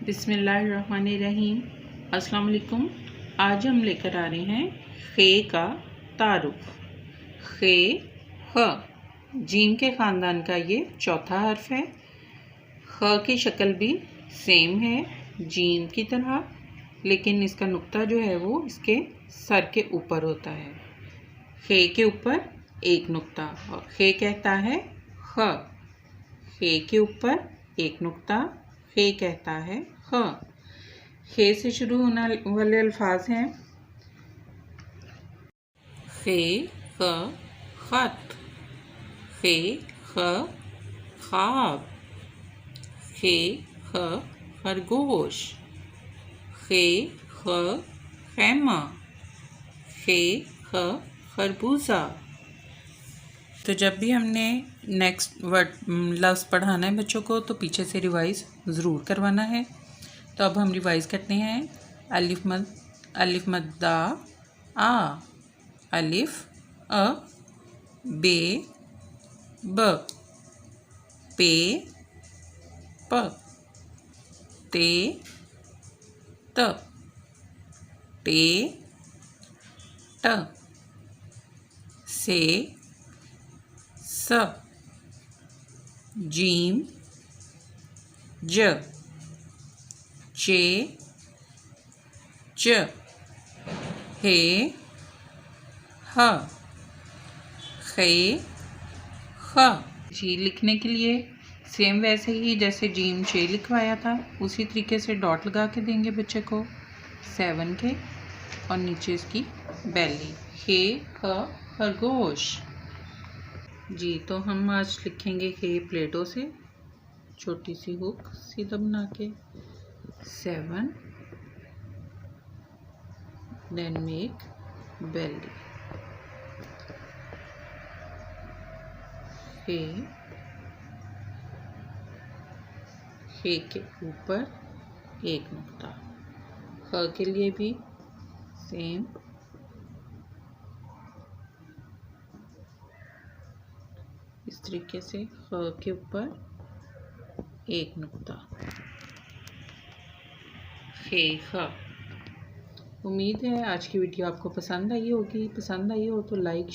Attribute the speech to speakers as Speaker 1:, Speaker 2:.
Speaker 1: बिस्मिल्लाहिर्रहमानिर्रहीम। अस्सलाम वालेकुम। आज हम लेकर आ रहे हैं खे का तारुफ। खे ख जीम के ख़ानदान का ये चौथा हर्फ है। ख की शक्ल भी सेम है जीम की तरह, लेकिन इसका नुक्ता जो है वो इसके सर के ऊपर होता है। खे के ऊपर एक नुक्ता और खे कहता है ख। खे के ऊपर एक नुक्ता, खे कहता है ख। खे से शुरू होने वाले अल्फाज हैं खे ख खत, खे ख ख्वाब, खे ख खरगोश, खे ख खैमा, खे ख खरबूजा। तो जब भी हमने नेक्स्ट वर्ड लफ्ज़ पढ़ाना है बच्चों को तो पीछे से रिवाइज़ ज़रूर करवाना है। तो अब हम रिवाइज़ करते हैं। अलिफ मद दा आ, अलिफ अ, बे ब, पे प, ते त, टे ट, से स, जीम ज, चे च, हे ह, खे ख। जी लिखने के लिए सेम वैसे ही जैसे जीम चे लिखवाया था उसी तरीके से डॉट लगा के देंगे बच्चे को 7 के और नीचे इसकी बैली। खे ख खरगोश। जी तो हम आज लिखेंगे खे प्लेटों से, छोटी सी हुक सीधा बना के 7, देन मेक बेली। खे के ऊपर एक नुक्ता। ख के लिए भी सेम, इस तरीके से ख के ऊपर एक नुक्ता। खे ख। उम्मीद है आज की वीडियो आपको पसंद आई होगी। पसंद आई हो तो लाइक